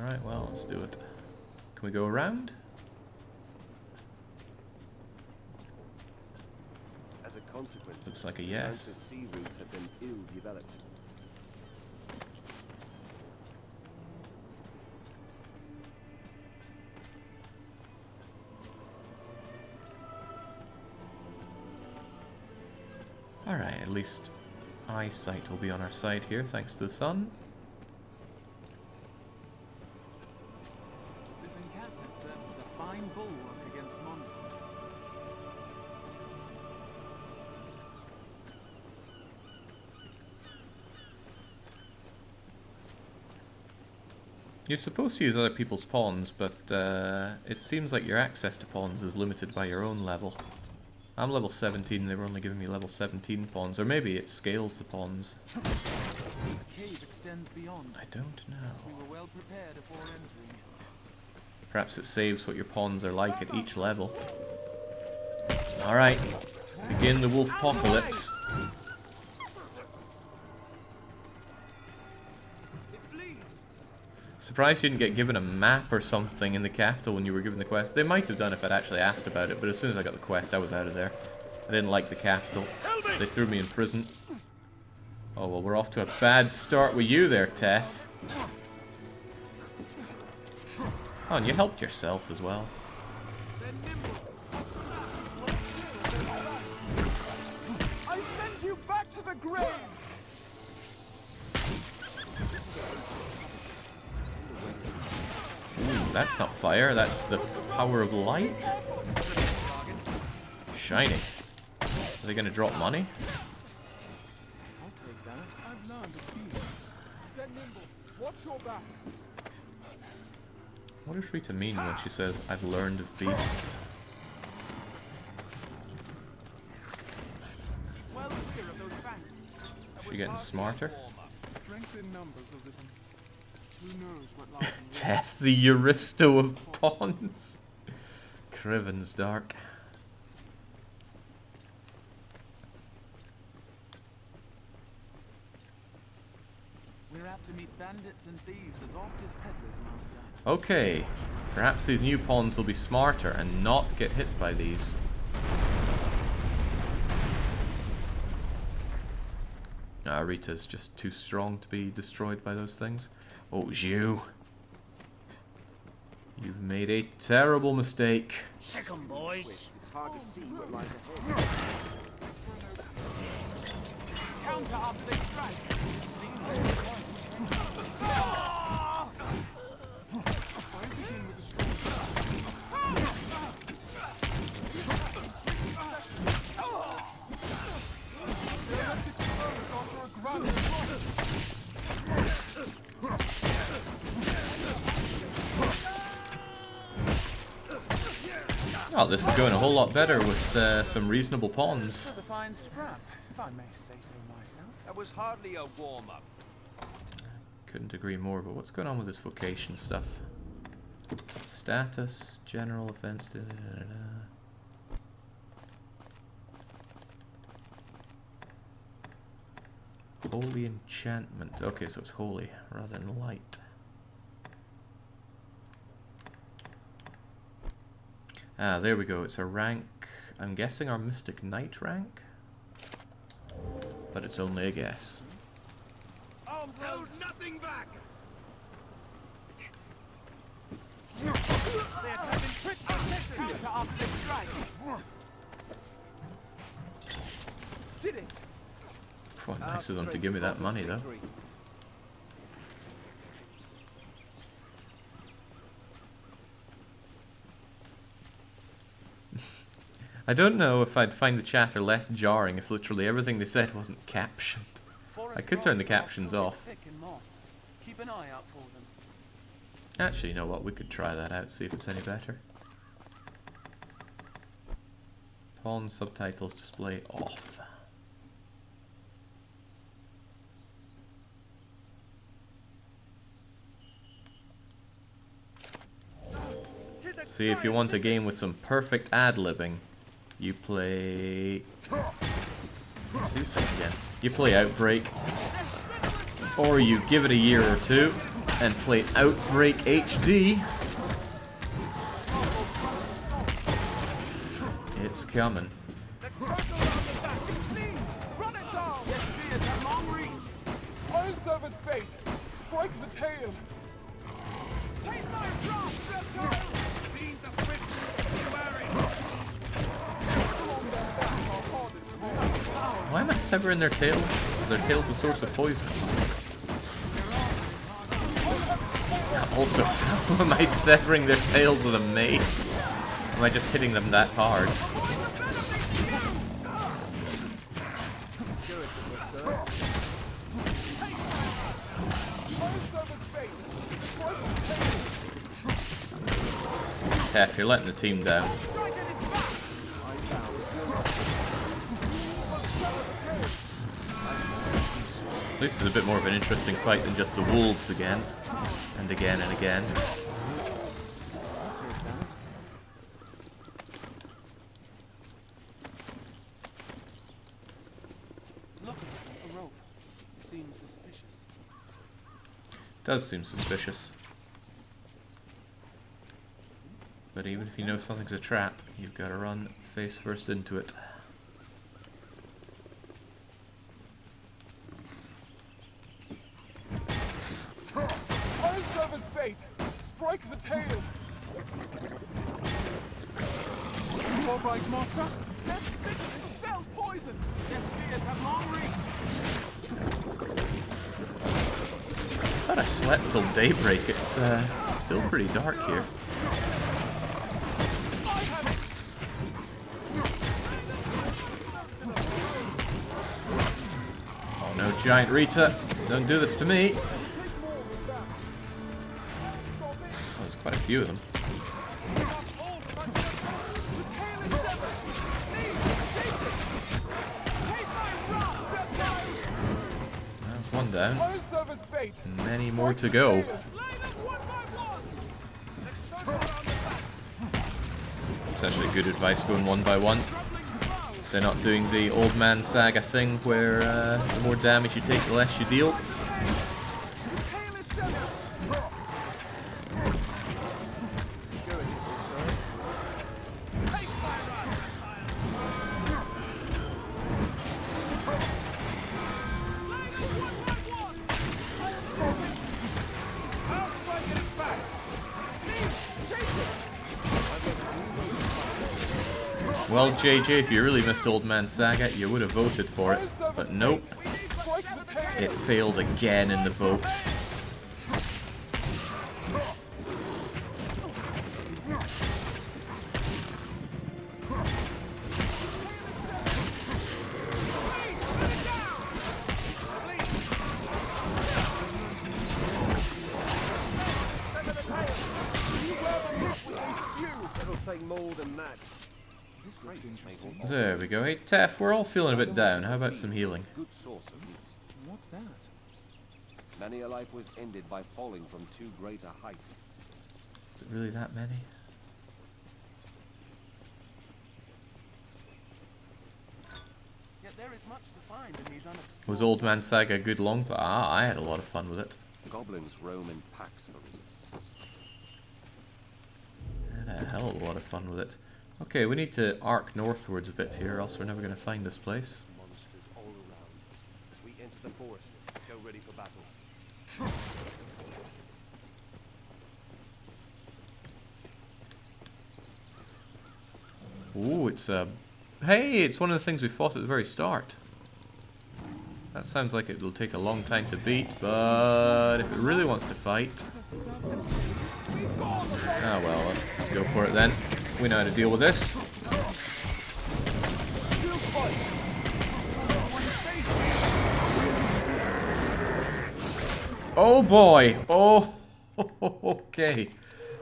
Alright, well, let's do it. Can we go around? As a consequence, Looks like a yes. the sea routes have been ill-developed. Alright, at least eyesight will be on our side here, thanks to the sun. This encampment serves as a fine bulwark against monsters. You're supposed to use other people's pawns, but it seems like your access to pawns is limited by your own level. I'm level 17, they were only giving me level 17 pawns, or maybe it scales the pawns. The cave extends beyond. I don't know. We were well prepared before entering. Perhaps it saves what your pawns are like at each level. Alright, begin the wolf apocalypse. Surprised you didn't get given a map or something in the capital when you were given the quest. They might have done if I'd actually asked about it, but as soon as I got the quest, I was out of there. I didn't like the capital. They threw me in prison. Oh, well, we're off to a bad start with you there, Tef. Oh, and you helped yourself as well. I send you back to the grave! Ooh, that's not fire, that's the power of light. Shiny. Are they gonna drop money? I'll take that. I've learned a few things. Get nimble. Watch your back. What does Rita mean when she says, I've learned of beasts? Well clear of those fangs. Is she getting smarter? Strength in numbers, Arisen. Who knows what lies in Tef, the Euristo of pawns. Criven's dark. We're apt to meet bandits and thieves as oft as peddlers, Master. Okay, perhaps these new pawns will be smarter and not get hit by these. Nah, Rita's just too strong to be destroyed by those things. Oh, it was you. You've made a terrible mistake. Sick 'em, boys. It's hard to see what lies ahead. Counter after they strike. I begin with a strong Oh, this is going a whole lot better with some reasonable pawns. This is a fine scrap, if I may say so myself. That was hardly a warm-up. Couldn't agree more, but what's going on with this vocation stuff? Status, general offense, da, da, da, da. Holy enchantment. Okay, so it's holy rather than light. Ah, there we go. It's a rank. I'm guessing our Mystic Knight rank? But it's only a guess. Hold nothing back. They attack in quick succession. Counter after they strike. Did it? Phew, nice of them to give me that money, though. I don't know if I'd find the chatter less jarring if literally everything they said wasn't captioned. I could turn the captions off. Keep an eye out for them. Actually, you know what? We could try that out, see if it's any better. Pawn subtitles display off. See, if you want a game with some perfect ad-libbing, you play... See this thing again. You play Outbreak, or you give it a year or two, and play Outbreak HD. It's coming. Let's circle around the back. Please, run it down. Yes, Spears have long reach. Oil service bait. Strike the tail. Taste my wrath, reptile. Beans are swift. Why am I severing their tails? Is their tails the source of poison or something? Yeah, also, how am I severing their tails with a mace? Am I just hitting them that hard? Tef, you're letting the team down. At least it's a bit more of an interesting fight than just the wolves again. And again and again. Look at this, a rope. Seems suspicious. Does seem suspicious. But even if you know something's a trap, you've got to run face first into it. Oil service bait. Strike the tail. You all right, master? Yes, this is spell poison. Yes, Spears have long reach. I thought I slept till daybreak. It's still pretty dark here. Oh no, Giant Rita. Don't do this to me. Oh, there's quite a few of them. That's one down. Many more to go. It's actually good advice going one by one. They're not doing the old man saga thing where the more damage you take, the less you deal. Well, JJ, if you really missed Old Man Saga, you would have voted for it. But nope. It failed again in the vote. It'll take more than that. This looks interesting. There we go. Hey, Tef, we're all feeling a bit down. How about some healing? Good source of meat. What's that? Many a life was ended by falling from too great a height. Is it really that many? Yet there is much to find in these unexplored. Was Old Man Saga a good long play? Ah, I had a lot of fun with it. Goblins roam in packs. I had a hell of a lot of fun with it. Okay, we need to arc northwards a bit here, else we're never going to find this place. Monsters all around. As we enter the forest, go ready for battle. Ooh, it's a... Hey, it's one of the things we fought at the very start. That sounds like it'll take a long time to beat, but if it really wants to fight... Ah well, let's go for it then. We know how to deal with this. Oh boy! Oh, okay.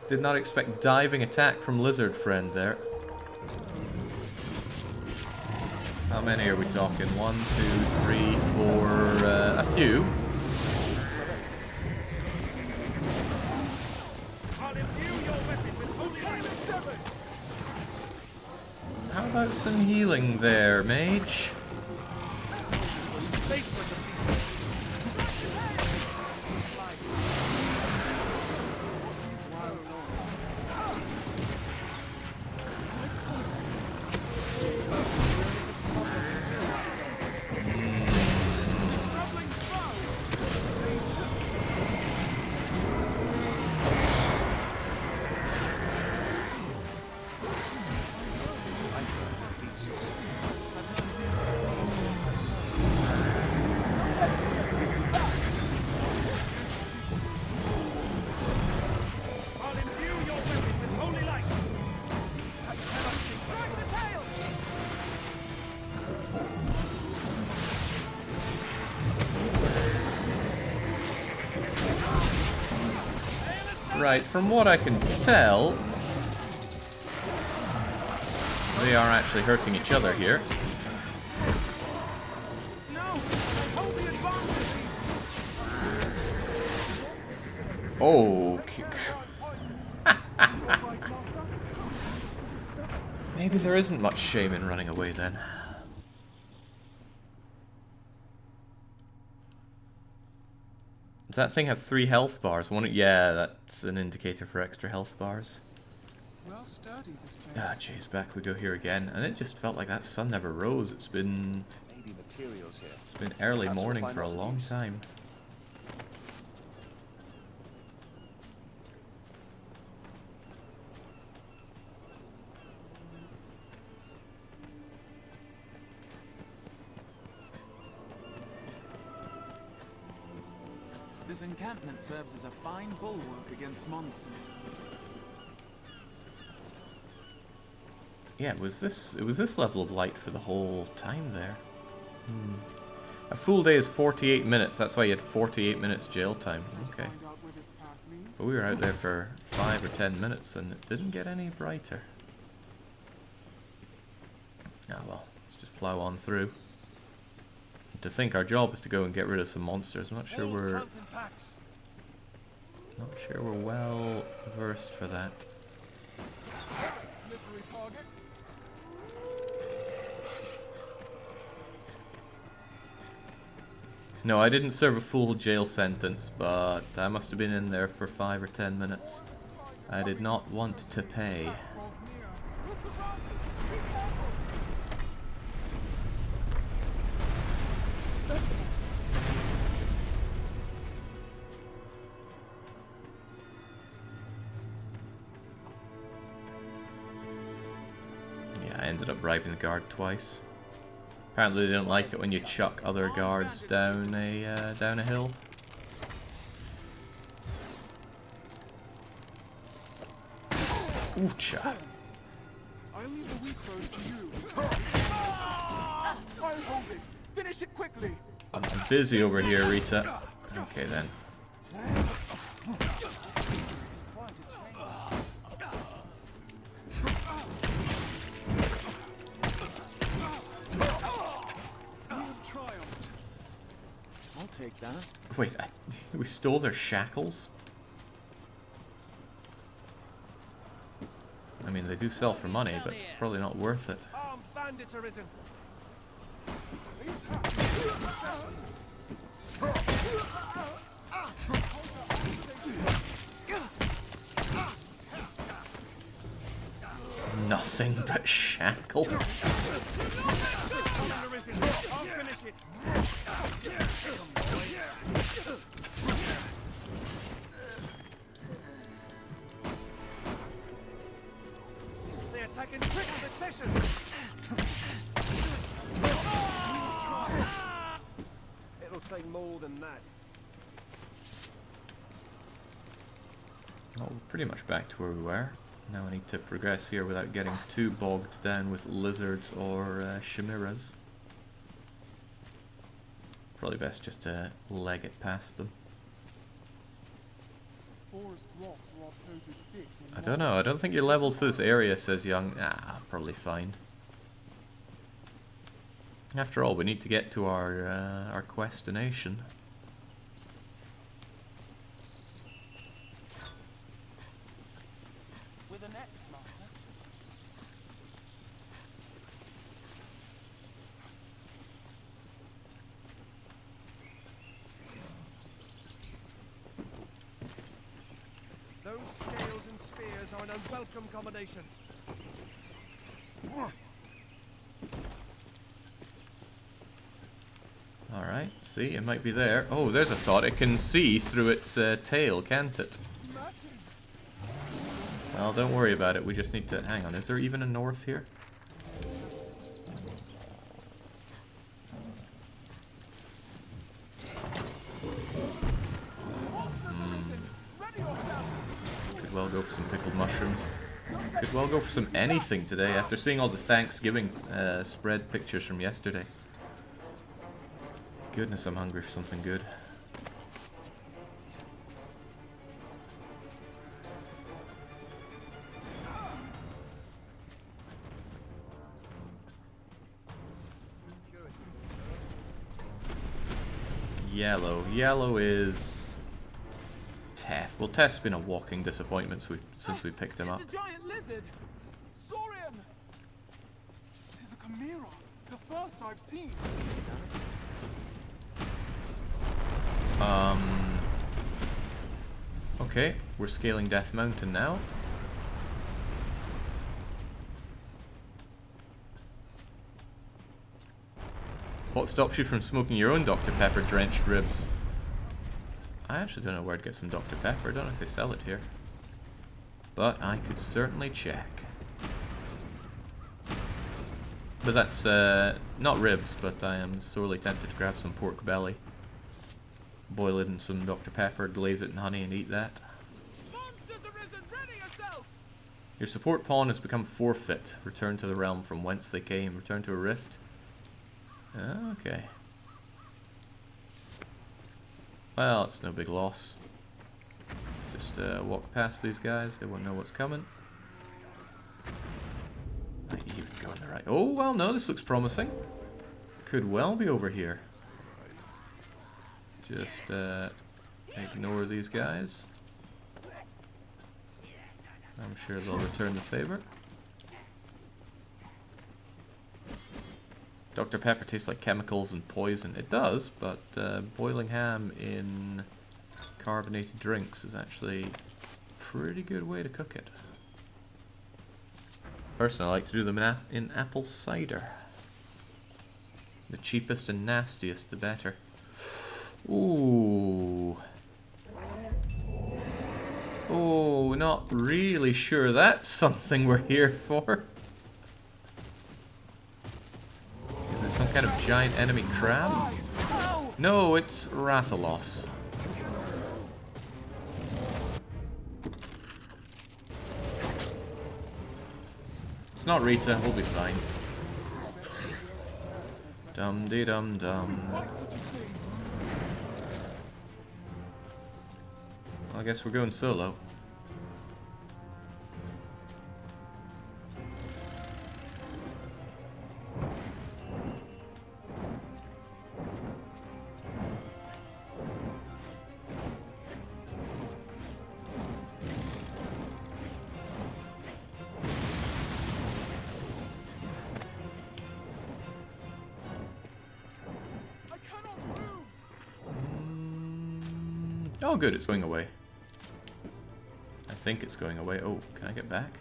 Did not expect diving attack from Lizard Friend there. How many are we talking? 1, 2, 3, 4, a few. How about some healing there, mage? Right, from what I can tell, they are actually hurting each other here. No! I hold the advantage! Oh, maybe there isn't much shame in running away then. Does that thing have 3 health bars? Yeah, that's an indicator for extra health bars. Well sturdy, this place. Ah, jeez, back we go here again. And it just felt like that sun never rose. It's been Maybe materials here. early Perhaps we'll morning find for a lots of long use. time. This encampment serves as a fine bulwark against monsters. Yeah, it was this level of light for the whole time there. A full day is 48 minutes. That's why you had 48 minutes jail time. Okay. Find out where this path leads. But we were out there for 5 or 10 minutes and it didn't get any brighter. Ah well, let's just plow on through. To think our job is to go and get rid of some monsters. I'm not sure we're well versed for that. Slippery target. No, I didn't serve a full jail sentence, but I must have been in there for 5 or 10 minutes. I did not want to pay. Draws near. We're surrounded. Be careful. Yeah, I ended up bribing the guard twice. Apparently they didn't like it when you chuck other guards down a hill. Oocha. I'll leave the weak throws to you. I'll hold it. Finish it quickly. I'm busy over here, Rita. Okay then. I'll take that. Wait, we stole their shackles? I mean, they do sell for money, but probably not worth it. Armed bandits arisen. Nothing but shackles. Arisen. I'll finish it. They attack in quick succession. It'll take more than that. Well, we're pretty much back to where we were. Now I need to progress here without getting too bogged down with lizards or chimeras. Probably best just to leg it past them. Forest rocks are all coated thick in I don't know, I don't think you're leveled for this area, says Young. Ah, probably fine. After all, we need to get to our questination. with an X, Master. Those scales and spears are an unwelcome combination. Alright, see, it might be there. Oh, there's a thought. It can see through its tail, can't it? Well, don't worry about it. We just need to... Hang on, is there even a north here? Could well go for some pickled mushrooms. Could well go for some anything today after seeing all the Thanksgiving spread pictures from yesterday. Goodness, I'm hungry for something good. yellow. Yellow is Tef. Well, Tef's been a walking disappointment since we picked him up. It's a giant lizard! Saurian! It is a chimera, the first I've seen. Okay, we're scaling Death Mountain now. What stops you from smoking your own Dr. Pepper drenched ribs? I actually don't know where to get some Dr. Pepper. I don't know if they sell it here. But I could certainly check. But that's not ribs, but I am sorely tempted to grab some pork belly. Boil it in some Dr. Pepper, glaze it in honey, and eat that. Monsters arisen! Ready yourself! Your support pawn has become forfeit. Return to the realm from whence they came. Return to a rift. Okay. Well, it's no big loss. Just walk past these guys. They won't know what's coming. Might even go in the right. Oh, well, no, this looks promising. Could well be over here. Just ignore these guys. I'm sure they'll return the favor. Dr. Pepper tastes like chemicals and poison. It does, but boiling ham in carbonated drinks is actually a pretty good way to cook it. Personally, I like to do them in apple cider. The cheapest and nastiest, the better. Ooh. Oh, not really sure that's something we're here for. Is it some kind of giant enemy crab? No, it's Rathalos. It's not Rita, we'll be fine. Dum-dee-dum-dum. I guess we're going solo. I cannot move! Oh good, it's going away. I think it's going away. Oh, can I get back?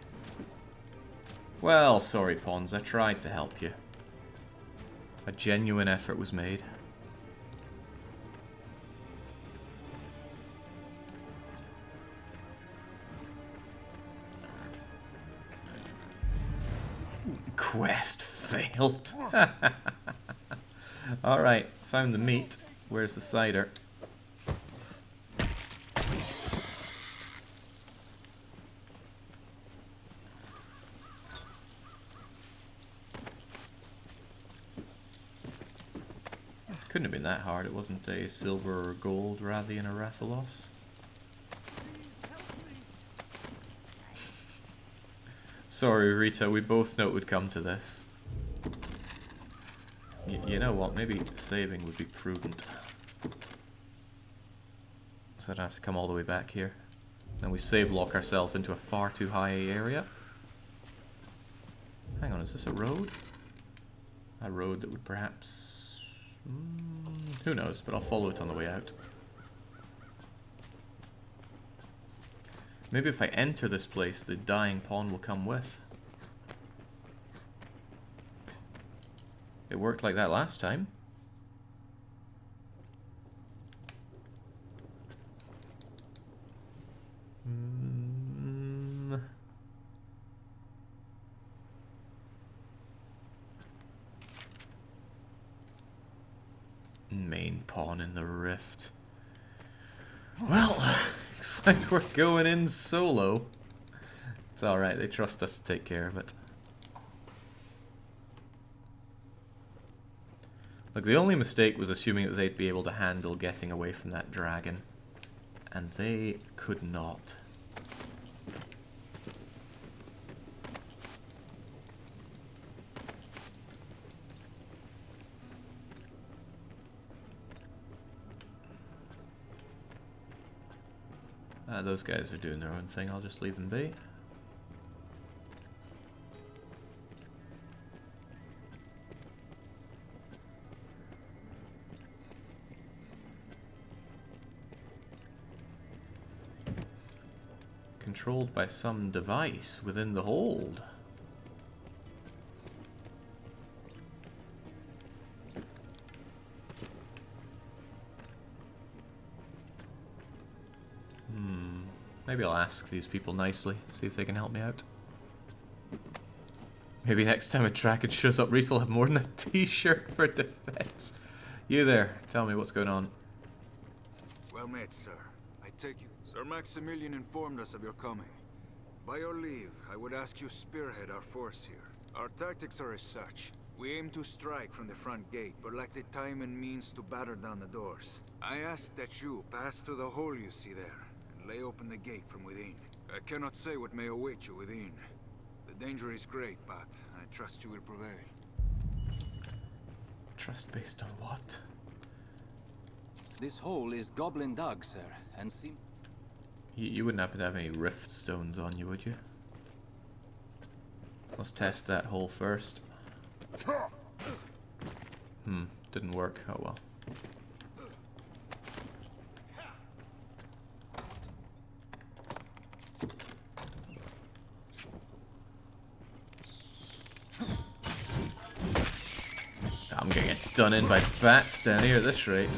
Well, sorry pawns, I tried to help you. A genuine effort was made. Quest failed. Alright, found the meat. Where's the cider? Couldn't have been that hard. It wasn't a silver or gold Rathian or Rathalos. Sorry, Rita, we both know it would come to this. You know what? Maybe saving would be prudent. So I'd have to come all the way back here. Then we save lock ourselves into a far too high area. Hang on, is this a road? A road that would perhaps... who knows, but I'll follow it on the way out. Maybe if I enter this place, the dying pawn will come with. It worked like that last time. Main pawn in the rift. Well, looks like we're going in solo. It's alright, they trust us to take care of it. Look, the only mistake was assuming that they'd be able to handle getting away from that dragon. And they could not. Those guys are doing their own thing. I'll just leave them be. Controlled by some device within the hold. Maybe I'll ask these people nicely, see if they can help me out. Maybe next time a Trackage shows up, Reef will have more than a t-shirt for defense. You there, tell me what's going on. Well met, sir. I take you. Sir Maximilian informed us of your coming. By your leave, I would ask you spearhead our force here. Our tactics are as such. We aim to strike from the front gate, but lack the time and means to batter down the doors. I ask that you pass through the hole you see there, and lay open the gate from within. I cannot say what may await you within. The danger is great, but I trust you will prevail. Trust based on what? This hole is goblin dug, sir, and seem... You wouldn't happen to have any rift stones on you, would you? Let's test that hole first. Didn't work. Oh well. I'm gonna get done in by bats down here at this rate.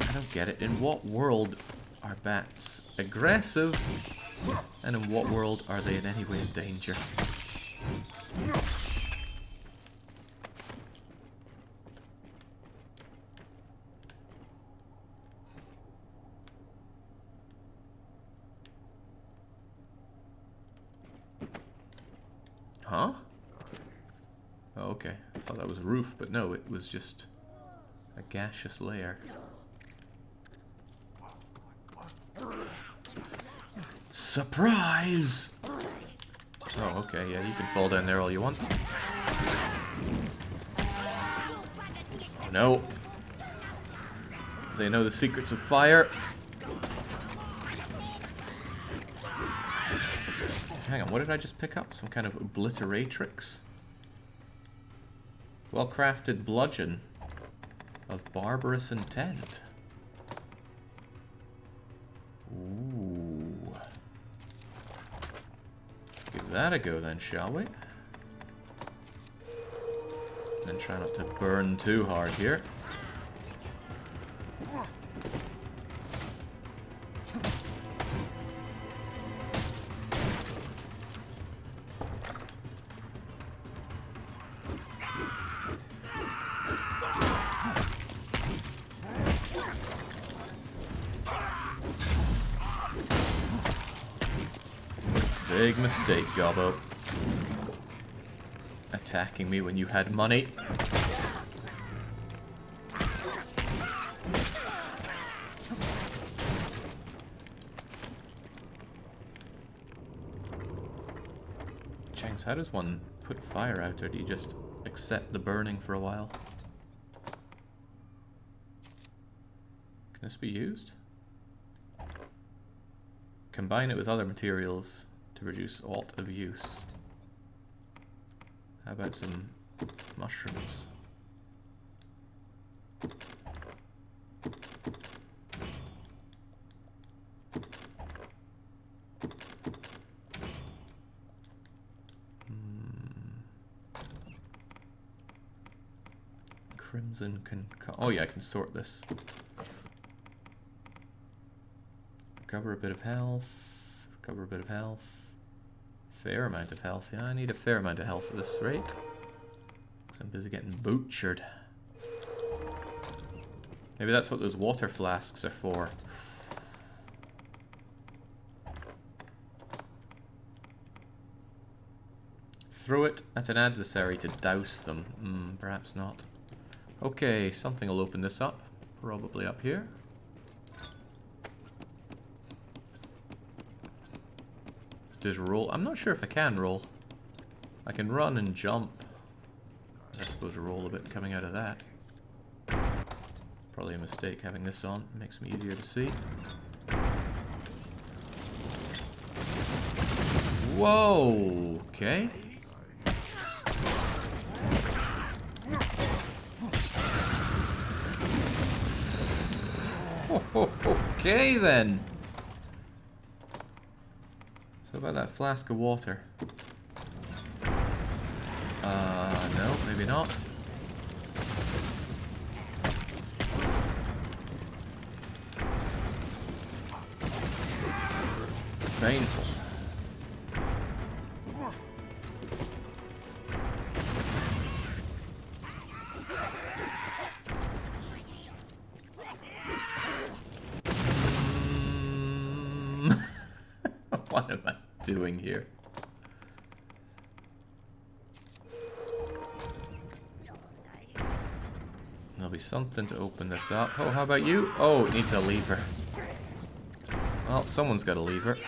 I don't get it. In what world are bats aggressive? And in what world are they in any way in danger? Huh? Oh, okay. I thought that was a roof, but no, it was just a gaseous layer. Surprise! Oh, okay, yeah, you can fall down there all you want. Oh no. They know the secrets of fire. Hang on, what did I just pick up? Some kind of obliteratrix? Well-crafted bludgeon of barbarous intent. Ooh. Give that a go then, shall we? And try not to burn too hard here. Big mistake, Gobbo. Attacking me when you had money. Changs, how does one put fire out, or do you just accept the burning for a while? Can this be used? Combine it with other materials to produce alt of use. How about some mushrooms? Crimson oh yeah, I can sort this. Recover a bit of health. Recover a bit of health. Fair amount of health. Yeah, I need a fair amount of health at this rate. Because I'm busy getting butchered. Maybe that's what those water flasks are for. Throw it at an adversary to douse them. Perhaps not. Okay, something will open this up. Probably up here. Just roll. I'm not sure if I can roll. I can run and jump. I suppose roll a bit coming out of that. Probably a mistake having this on. It makes me easier to see. Whoa! Okay. Okay then. So about that flask of water. No, maybe not. Painful. What am I doing here? There'll be something to open this up. Oh, how about you? Oh, it needs a lever. Well, someone's got a lever.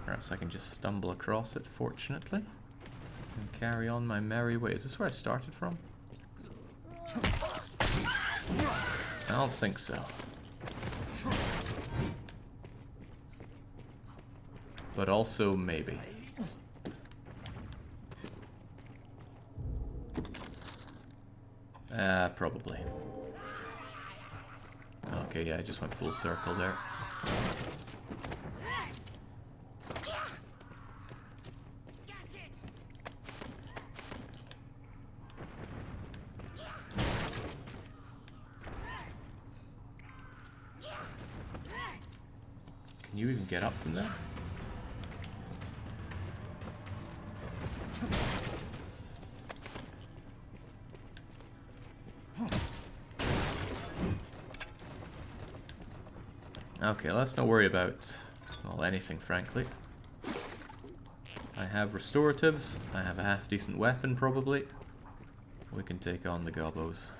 Perhaps I can just stumble across it, fortunately. And carry on my merry way. Is this where I started from? I don't think so. But also, maybe. Probably. Okay, yeah, I just went full circle there. Can you even get up from there? Okay, let's not worry about, well, anything, frankly. I have restoratives. I have a half-decent weapon, probably. We can take on the gobos.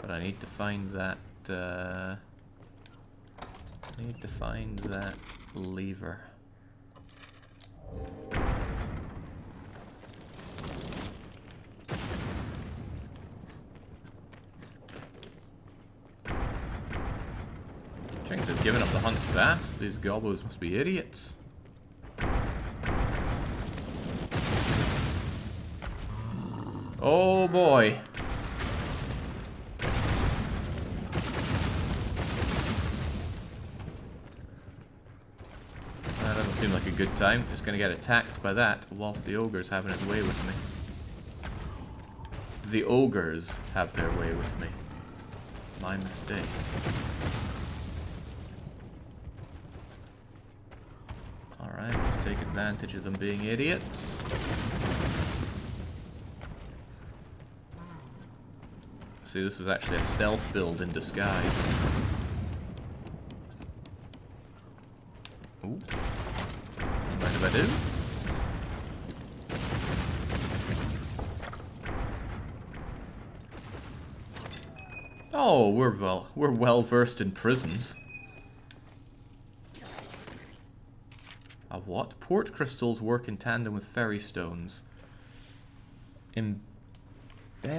But I need to find that, I need to find that lever. Jinx have given up the hunt fast. These gobos must be idiots. Oh boy. That doesn't seem like a good time. Just gonna get attacked by that whilst the ogre's having his way with me. The ogres have their way with me. My mistake. Alright, just take advantage of them being idiots. See, this was actually a stealth build in disguise. Ooh. What do I do? Oh, we're well versed in prisons. A what? Port crystals work in tandem with fairy stones. Embed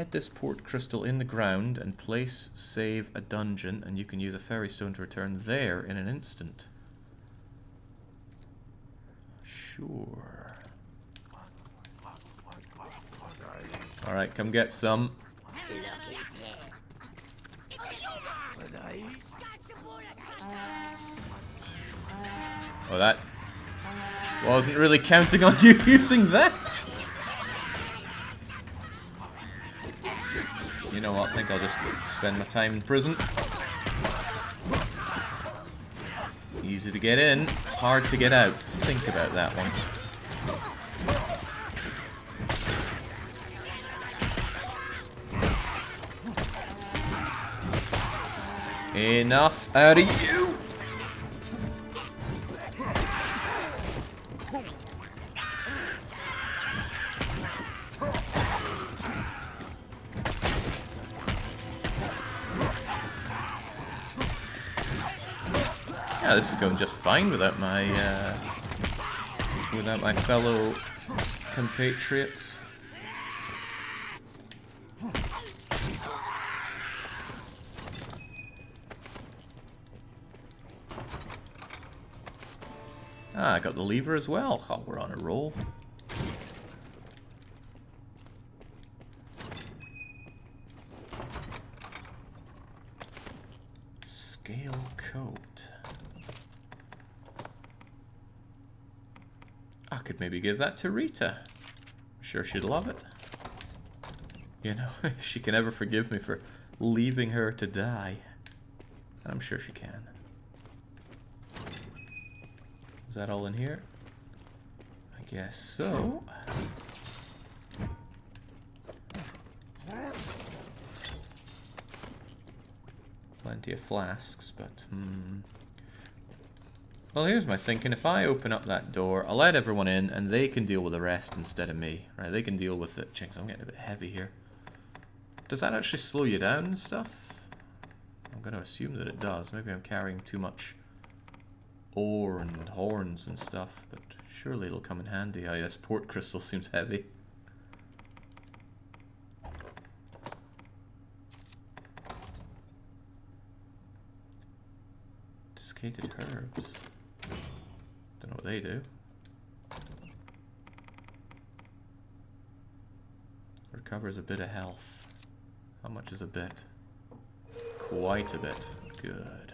this port crystal in the ground and place save a dungeon, and you can use a fairy stone to return there in an instant. Sure. Alright, come get some. Oh, that... wasn't really counting on you using that! You know what, I think I'll just spend my time in prison. Easy to get in, hard to get out. Think about that one. Enough out of you! Yeah, this is going just fine without my fellow compatriots. Ah, I got the lever as well. Oh, we're on a roll. Scale coat. I could maybe give that to Rita. I'm sure she'd love it. You know, if she can ever forgive me for leaving her to die. I'm sure she can. Is that all in here? I guess so. Plenty of flasks, but well, here's my thinking. If I open up that door, I'll let everyone in, and they can deal with the rest instead of me. Right, they can deal with it. Jinx, I'm getting a bit heavy here. Does that actually slow you down and stuff? I'm going to assume that it does. Maybe I'm carrying too much ore and horns and stuff, but surely it'll come in handy. Oh yes, port crystal seems heavy. Desiccated herbs. Don't know what they do. Recovers a bit of health. How much is a bit? Quite a bit. Good.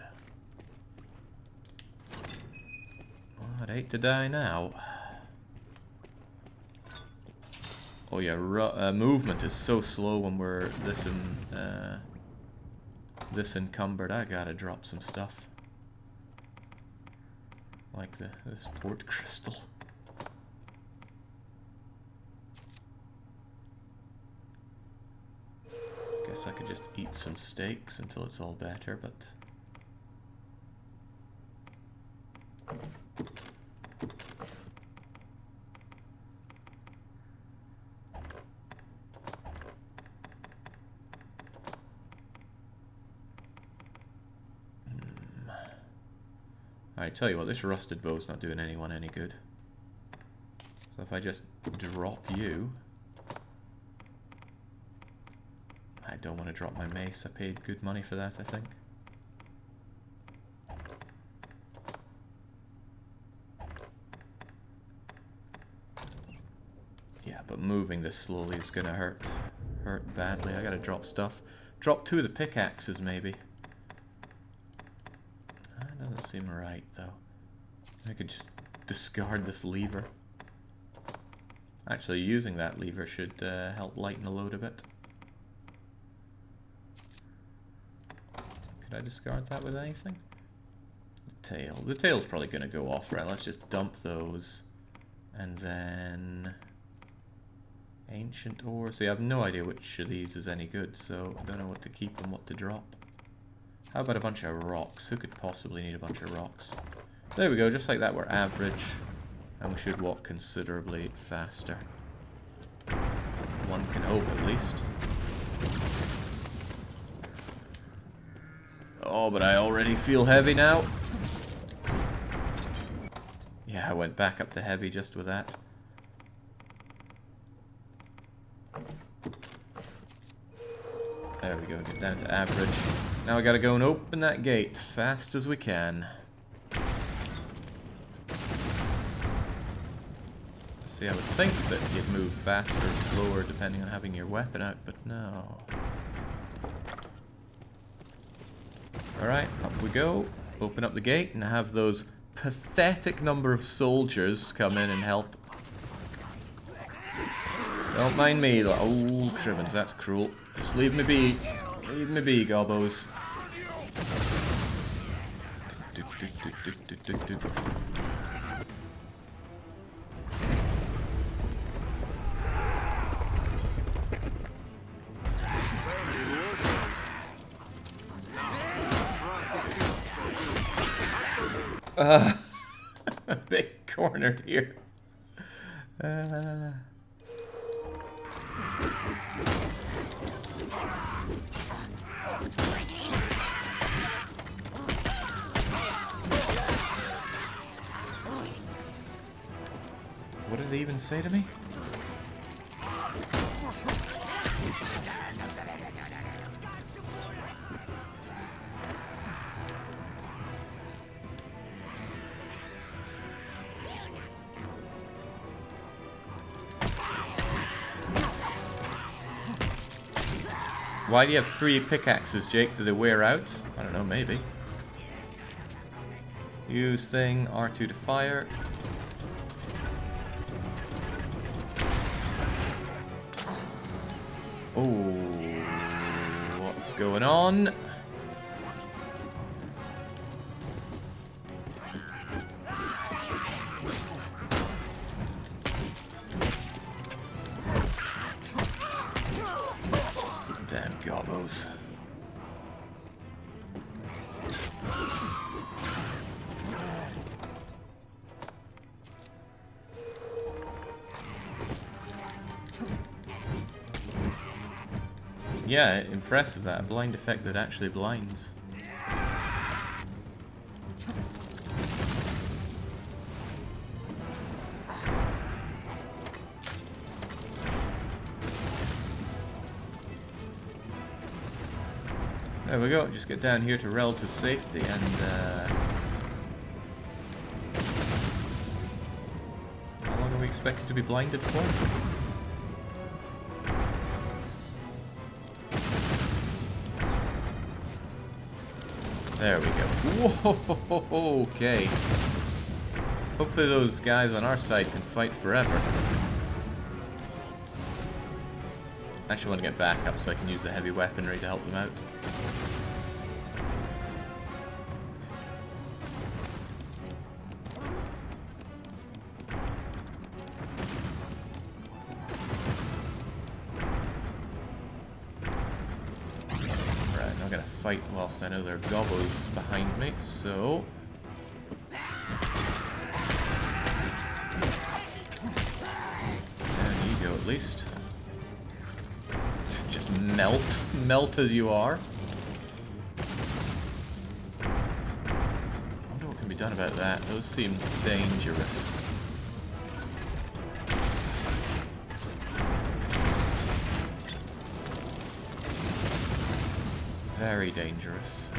Well, I'd hate to die now. Oh yeah, movement is so slow when we're this encumbered. I gotta drop some stuff. Like this port crystal. Guess I could just eat some steaks until it's all better, but I tell you what, this rusted bow's not doing anyone any good. So if I just drop you... I don't want to drop my mace. I paid good money for that, I think. Yeah, but moving this slowly is gonna hurt badly. I gotta drop stuff. Drop 2 of the pickaxes, maybe. That doesn't seem right, though. I could just discard this lever. Actually, using that lever should help lighten the load a bit. Could I discard that with anything? The tail. The tail's probably going to go off, right? Let's just dump those. And then... Ancient ore. See, I have no idea which of these is any good, so I don't know what to keep and what to drop. How about a bunch of rocks? Who could possibly need a bunch of rocks? There we go, just like that we're average. And we should walk considerably faster. One can hope, at least. Oh, but I already feel heavy now. Yeah, I went back up to heavy just with that. There we go, get down to average. Now we gotta go and open that gate fast as we can. See, I would think that you'd move faster or slower depending on having your weapon out, but no. Alright, up we go. Open up the gate and have those pathetic number of soldiers come in and help. Don't mind me, though. Oh, Crivens, that's cruel. Just leave me be. Leave me be, gobbos. A bit cornered here. What did they even say to me? Why do you have 3 pickaxes, Jake? Do they wear out? I don't know, maybe. Use thing, R2 to fire. Oh, what's going on? Damn gobbos. Yeah, impressive that. A blind effect that actually blinds. There we go, just get down here to relative safety and how long are we expected to be blinded for? There we go. Whoa, okay. Hopefully those guys on our side can fight forever. I actually want to get back up so I can use the heavy weaponry to help them out. Right, I'm gonna fight whilst I know there are gobbos behind me, so... There you go, at least. Just melt as you are. I wonder what can be done about that. Those seem dangerous. Very dangerous.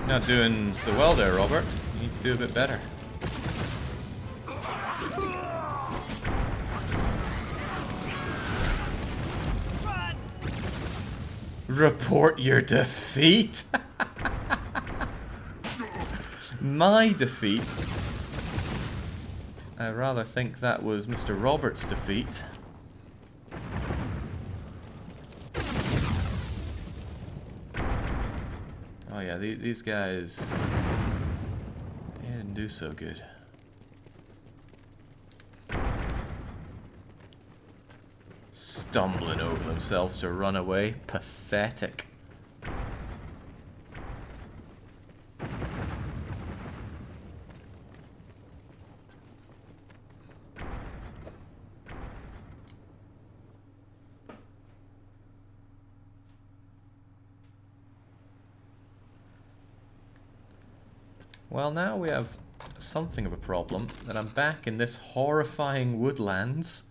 Not doing so well there, Robert. You need to do a bit better. Report your defeat? My defeat? I rather think that was Mr. Roberts' defeat. Oh yeah, these guys, they didn't do so good. Stumbling over themselves to run away. Pathetic. Well, now we have something of a problem, that I'm back in this horrifying woodlands.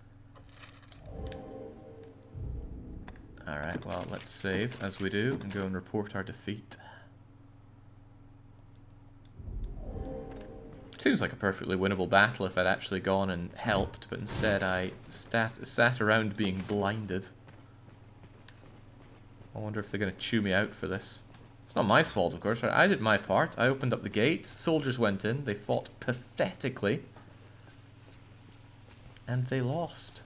Alright, well, let's save, as we do, and go and report our defeat. Seems like a perfectly winnable battle if I'd actually gone and helped, but instead I sat around being blinded. I wonder if they're going to chew me out for this. It's not my fault, of course. I did my part. I opened up the gate, soldiers went in, they fought pathetically, and they lost.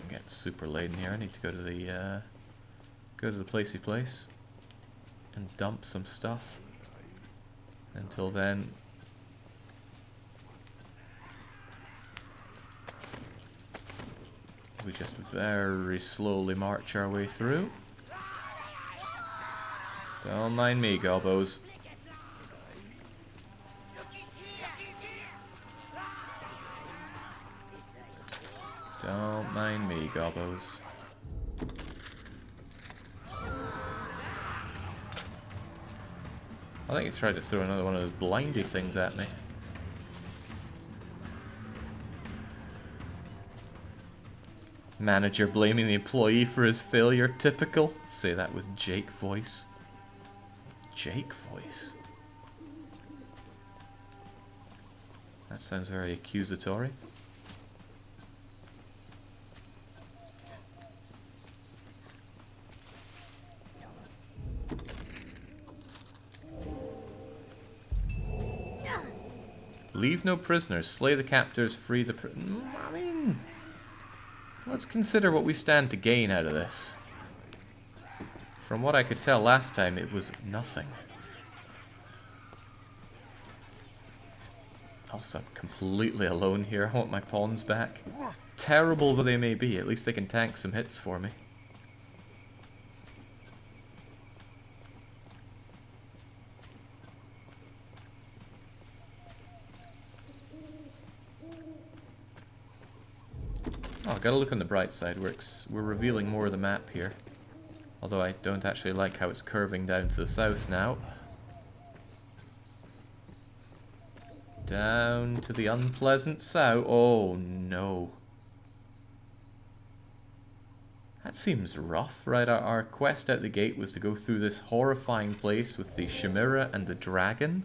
I'm getting super laden here. I need to go to the placey place and dump some stuff. Until then, we just very slowly march our way through. Don't mind me, Gobbos. Don't mind me, Gobbos. I think he tried to throw another one of those blindy things at me. Manager blaming the employee for his failure. Typical. Say that with Jake voice. Jake voice? That sounds very accusatory. Leave no prisoners. Slay the captors. Free the I mean... let's consider what we stand to gain out of this. From what I could tell last time, it was nothing. Also, I'm completely alone here. I want my pawns back. Terrible though they may be, at least they can tank some hits for me. Oh, gotta look on the bright side. We're revealing more of the map here. Although I don't actually like how it's curving down to the south now. Down to the unpleasant south. Oh no. That seems rough, right? Our quest out the gate was to go through this horrifying place with the Chimera and the dragon.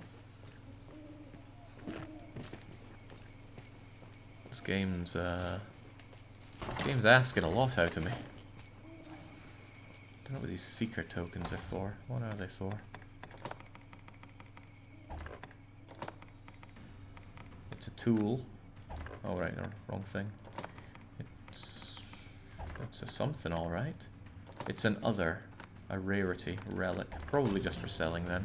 This game's asking a lot out of me. Don't know what these seeker tokens are for. What are they for? It's a tool. Oh right, no, wrong thing. It's a something, all right. It's an other, a rarity, relic, probably just for selling then.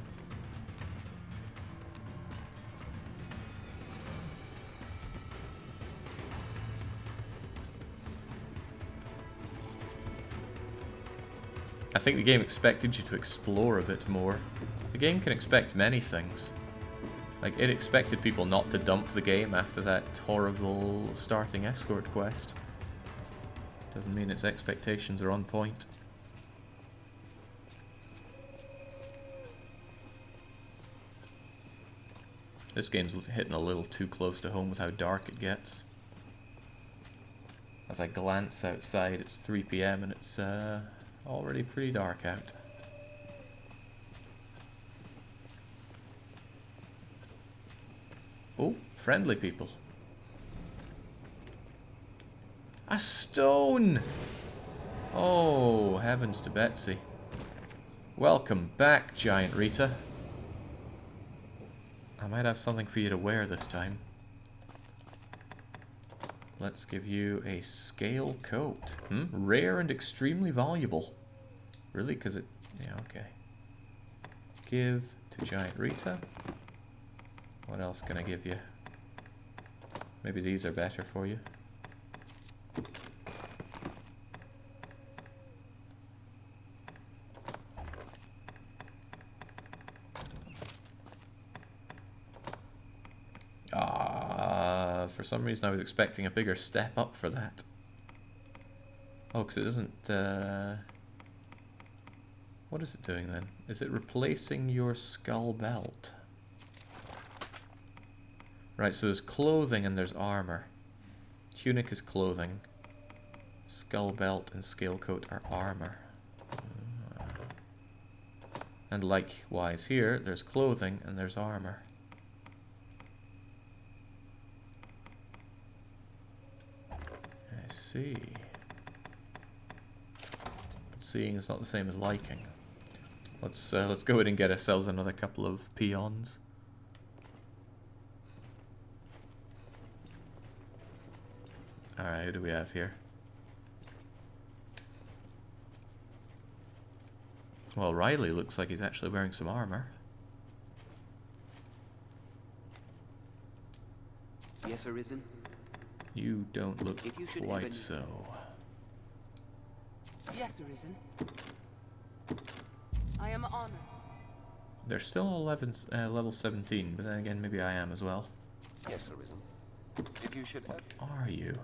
I think the game expected you to explore a bit more. The game can expect many things. Like, it expected people not to dump the game after that horrible starting escort quest. Doesn't mean its expectations are on point. This game's hitting a little too close to home with how dark it gets. As I glance outside, it's 3 PM and it's already pretty dark out. Oh, friendly people. A stone! Oh, heavens to Betsy. Welcome back, Giant Rita. I might have something for you to wear this time. Let's give you a scale coat. Rare and extremely valuable. Really? Because it... yeah, okay. Give to Giant Rita. What else can I give you? Maybe these are better for you. For some reason I was expecting a bigger step up for that. Oh, because it doesn't... what is it doing then? Is it replacing your skull belt? Right, so there's clothing and there's armor. Tunic is clothing. Skull belt and scale coat are armor. And likewise here, there's clothing and there's armor. I see. Seeing is not the same as liking. Let's go ahead and get ourselves another couple of peons. Alright, who do we have here? Well, Riley looks like he's actually wearing some armor. Yes, Arisen? You don't look If you should quite even- so. Yes, Arisen. I am honored They're still 11, level 17, but then again, maybe I am as well. Yes, Arisen. If you should... What are you?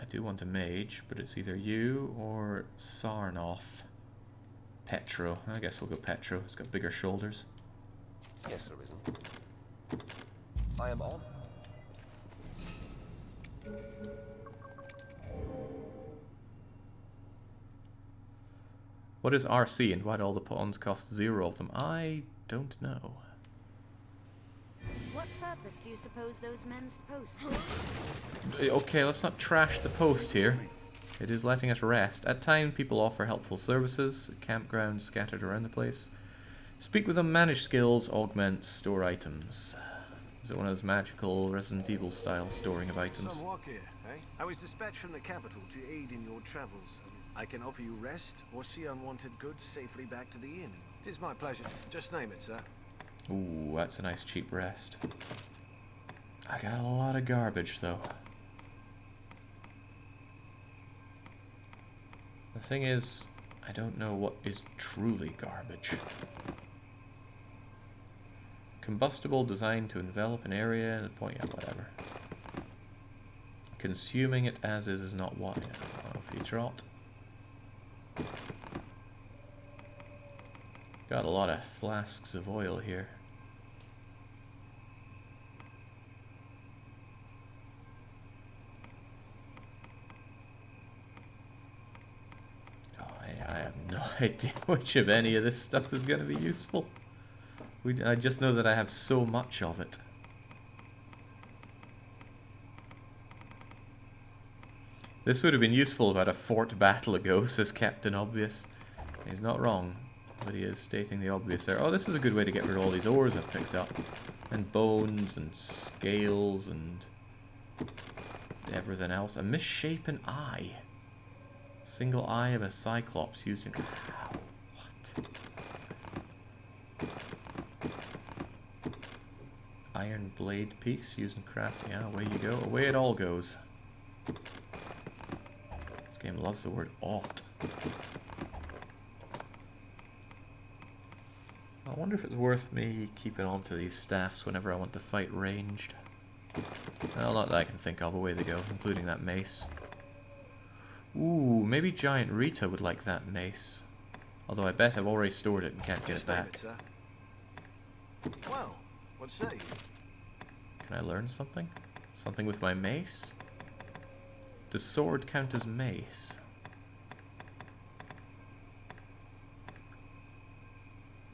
I do want a mage, but it's either you or Sarnoth. Petro. I guess we'll go Petro. He's got bigger shoulders. Yes, Arisen. I am on. What is RC and why do all the pawns cost 0 of them? I don't know. What purpose do you suppose those men's posts serve? Okay, let's not trash the post here. It is letting us rest. At times, people offer helpful services, campgrounds scattered around the place. Speak with them, manage skills, augment, store items. Is it one of those magical Resident Evil style storing of items? Some walk here, eh? I was dispatched from the capital to aid in your travels. I can offer you rest or see unwanted goods safely back to the inn. It is my pleasure. Just name it, sir. Ooh, that's a nice cheap rest. I got a lot of garbage though. The thing is, I don't know what is truly garbage. Combustible designed to envelop an area and point out whatever. Consuming it as is not what. Oh, feature alt. Got a lot of flasks of oil here. Oh, I have no idea which of any of this stuff is going to be useful. I just know that I have so much of it. This would have been useful about a fort battle ago, says Captain Obvious. He's not wrong, but he is stating the obvious there. Oh, this is a good way to get rid of all these ores I've picked up. And bones, and scales, and everything else. A misshapen eye. Single eye of a cyclops used in... What? Iron blade piece used in crafting. Yeah, away you go. Away it all goes. This game loves the word ought. I wonder if it's worth me keeping on to these staffs whenever I want to fight ranged. Well, not that I can think of. Away they go, including that mace. Ooh, maybe Giant Rita would like that mace. Although I bet I've already stored it and can't get it back. Well, what say you? Can I learn something? Something with my mace? Does sword count as mace?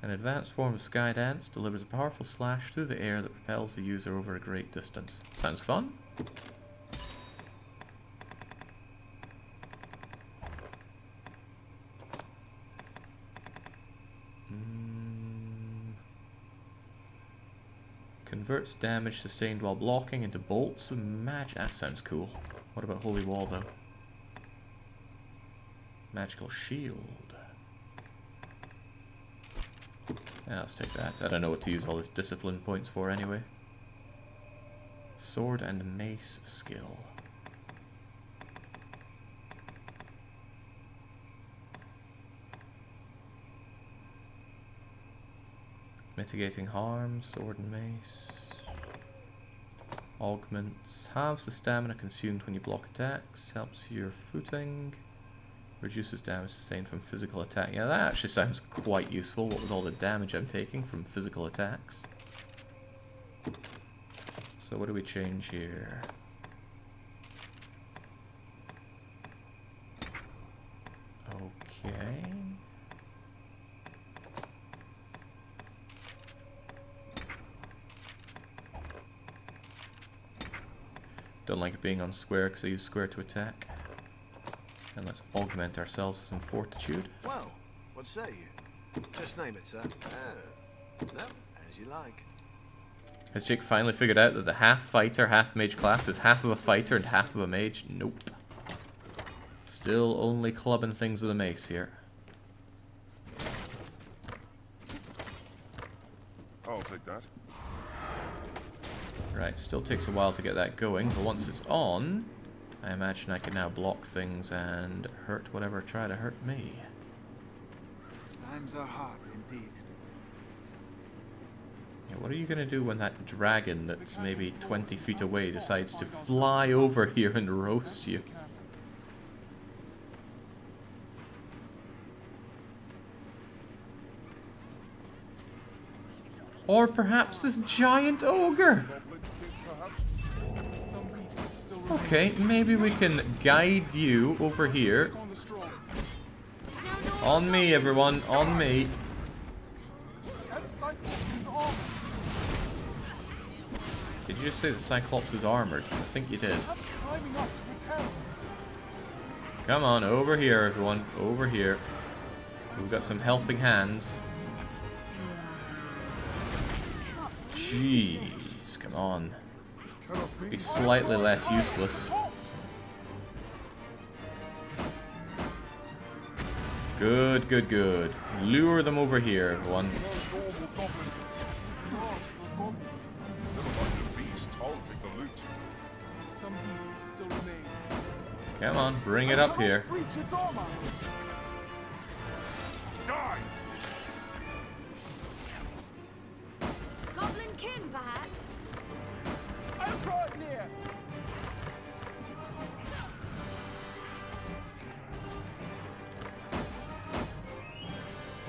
An advanced form of sky dance delivers a powerful slash through the air that propels the user over a great distance. Sounds fun? Converts damage sustained while blocking into bolts of magic. That sounds cool. What about Holy Wall though? Magical shield. Yeah, let's take that. I don't know what to use all this discipline points for anyway. Sword and mace skill. Mitigating harm, sword and mace. Augments. Halves the stamina consumed when you block attacks. Helps your footing. Reduces damage sustained from physical attack. Yeah, that actually sounds quite useful, what with all the damage I'm taking from physical attacks. So what do we change here? Okay. Don't like it being on square because I use square to attack. And let's augment ourselves with some fortitude. Well, what say you? Just name it, sir. No, as you like. Has Jake finally figured out that the half fighter, half mage class is half of a fighter and half of a mage? Nope. Still only clubbing things with a mace here. I'll take that. Right, still takes a while to get that going, but once it's on, I imagine I can now block things and hurt whatever try to hurt me. Times are hard indeed. Yeah, what are you gonna do when that dragon that's maybe 20 feet away decides to fly over here and roast you? Or perhaps this giant ogre? Okay, maybe we can guide you over here. On me, everyone, on me. Did you just say the Cyclops is armored? I think you did. Come on, over here, everyone. Over here. We've got some helping hands. Jeez, come on. Be slightly less useless. Good, good, good. Lure them over here, everyone. Come on, bring it up here. Goblin kin, perhaps? I'll draw it near.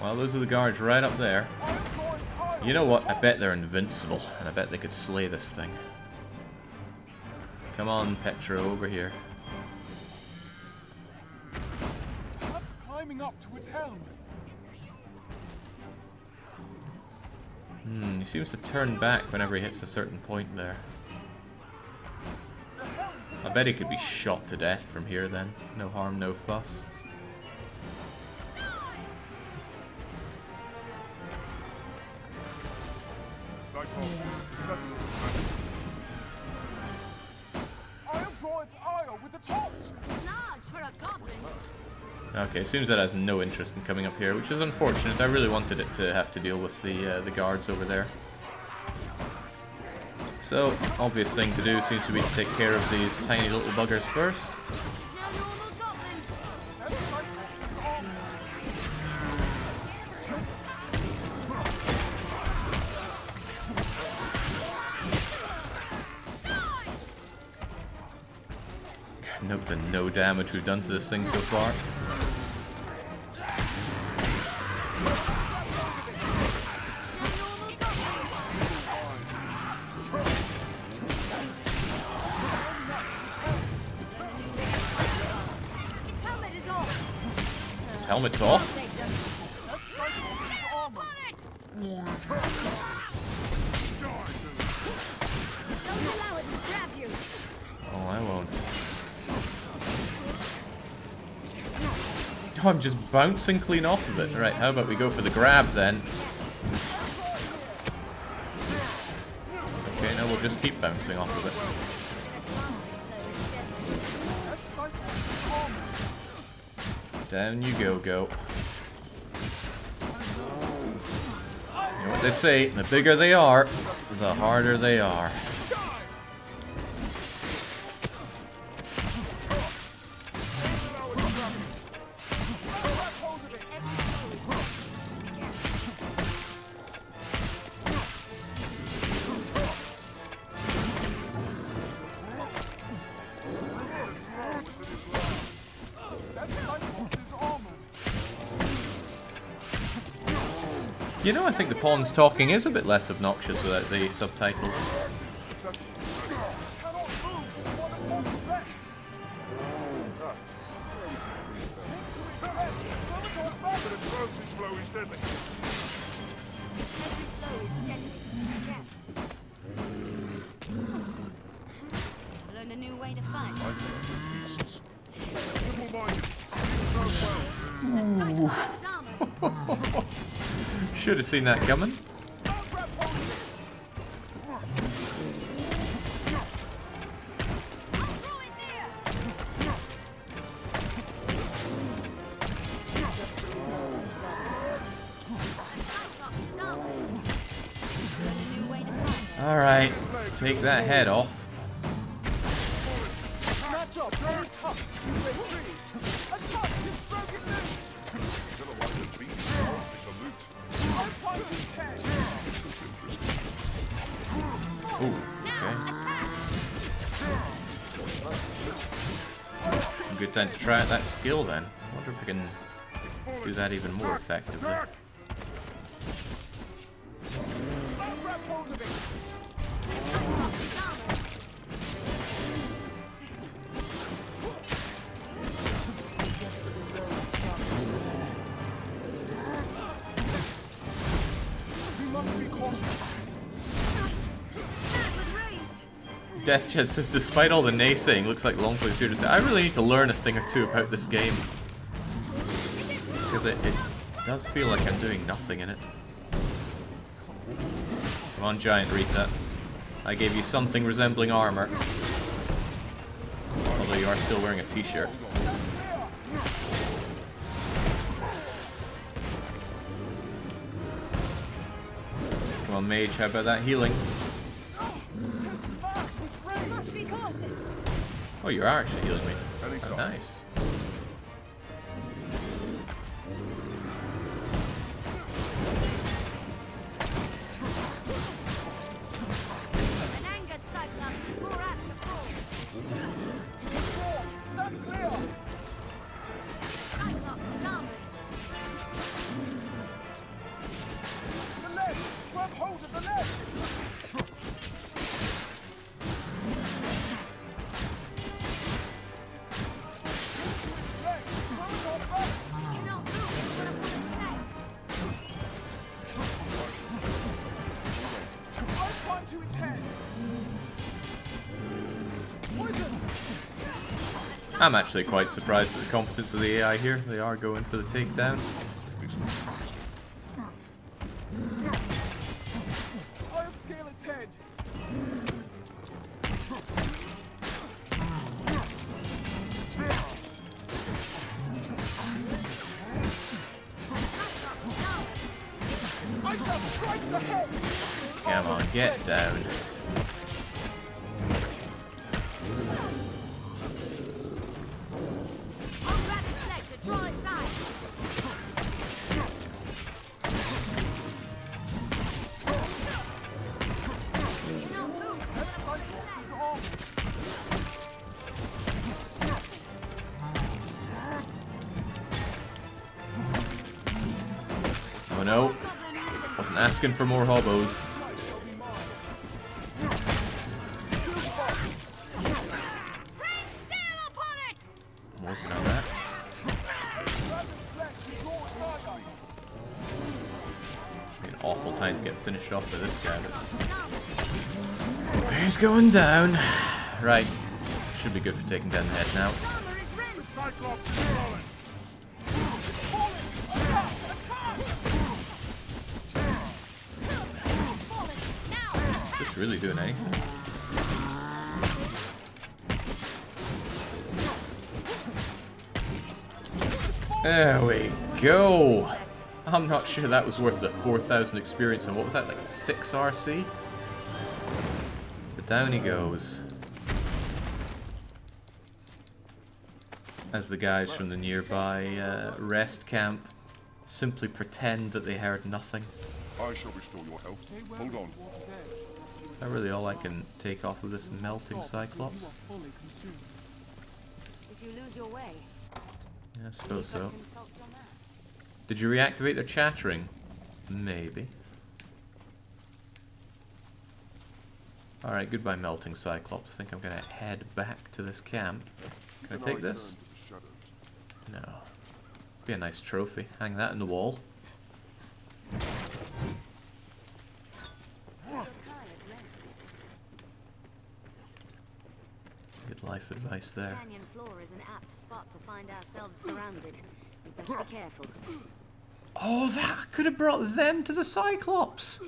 Well, those are the guards right up there. You know what? I bet they're invincible, and I bet they could slay this thing. Come on, Petra, over here. Perhaps climbing up to its helm. He seems to turn back whenever he hits a certain point there. I bet he could be shot to death from here then. No harm, no fuss. I'll draw its ire with a torch. It's large for a goblin. Okay, seems that it has no interest in coming up here, which is unfortunate. I really wanted it to have to deal with the guards over there. So, obvious thing to do seems to be to take care of these tiny little buggers first. No normal goblin. That Cyclops is armored. Note the no damage we've done to this thing so far. Its helmet is off. Its helmet's off? That Cyclops is armored. Don't allow it to grab you. Oh, I won't. Oh, I'm just bouncing clean off of it. Right, how about we go for the grab then? Okay, no, we'll just keep bouncing off of That Cyclops is armored. it. Down you go, go. You know what they say, the bigger they are, the harder they are. You know, I think the Pawns talking is a bit less obnoxious without the subtitles. Learn a new way to fight. That Cyclops is armored. Should have seen that coming. Alright, let's take that head off. good time to try out that skill then. I wonder if I can do that even more effectively. Grab hold of it. We must be cautious. Death Chat says, despite all the naysaying, looks like Longplay's here to say, I really need to learn a thing or two about this game. Because it does feel like I'm doing nothing in it. Come on, Giant Rita. I gave you something resembling armor. Although you are still wearing a t-shirt. Come on, Mage, how about that healing? Must be cautious. Oh, you are actually healing me. Oh, nice. An angered Cyclops is more apt to fall. Stand clear. Cyclops is armored. The leg. Grab hold of the leg. Cannot move when a woman's head. I'll climb to its head. Poison. I'm actually quite surprised at the competence of the AI here. They are going for the takedown. I'll scale its head. I shall strike the head. Come on, get down. I'll grab its leg to draw its eye. Cannot move. That Cyclops is armed. Oh no, Goblin risen. wasn't asking for more hobos. Life shall be mine. Still fight. Rain steel upon it. I'm working on that. Grab its flesh and draw its eye out. Be an awful time to get finished off with this guy. Armored. But he's going down. Right, should be good for taking down the head now. Armor is rent. Cyclops is falling. Falling. Attack! Attack! It's fallen. Now attack. Just really doing anything. There we go. I'm not sure that was worth the 4,000 experience and what was that, like 6 RC? But down he goes. As the guys from the nearby rest camp simply pretend that they heard nothing. I shall restore your health. Hold on. Is that really all I can take off of this melting Cyclops? If you lose your way, Yeah, I suppose so. consult your map. Did you reactivate their chattering? Maybe. Alright, goodbye melting Cyclops. Think I'm gonna head back to this camp. Can I take this? No. Be a nice trophy. Hang that in the wall. If you're tired, rest. Good life advice there. Canyon floor is an apt spot to find ourselves surrounded. We best be careful. Oh, that could have brought them to the Cyclops!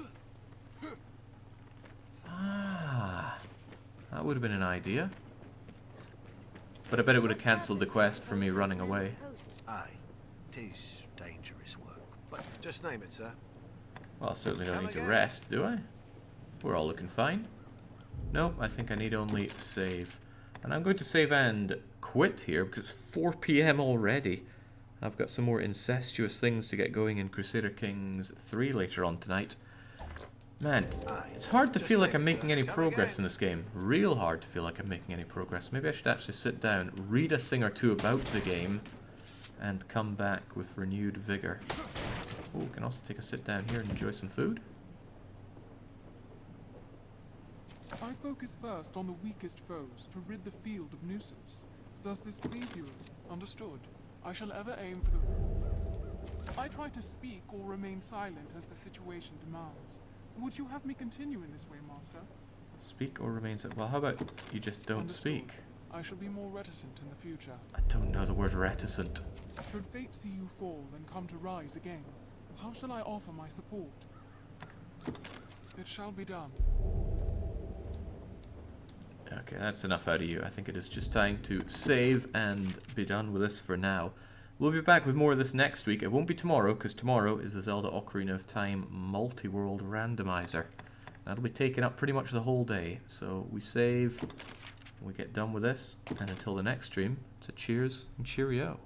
Ah. That would have been an idea. But I bet it would have cancelled the quest for me running away. Aye, 'tis dangerous work, but just name it, sir. Well, I certainly don't need to rest, do I? We're all looking fine. Nope, I think I need only save. And I'm going to save and quit here because it's 4 PM already. I've got some more incestuous things to get going in Crusader Kings 3 later on tonight. Man, it's hard to feel like I'm making any progress in this game. Real hard to feel like I'm making any progress. Maybe I should actually sit down, read a thing or two about the game, and come back with renewed vigor. Oh, can also take a sit down here and enjoy some food. I focus first on the weakest foes to rid the field of nuisance. Does this please you? Understood. I shall ever aim for the... I try to speak or remain silent as the situation demands. Would you have me continue in this way, Master? Speak or remain silent? Well, how about you just don't speak? I shall be more reticent in the future. I don't know the word reticent. Should fate see you fall and come to rise again, how shall I offer my support? It shall be done. Okay, that's enough out of you. I think it is just time to save and be done with this for now. We'll be back with more of this next week. It won't be tomorrow, because tomorrow is the Zelda Ocarina of Time multi-world randomizer. That'll be taking up pretty much the whole day. So we save, we get done with this, and until the next stream, it's a cheers and cheerio.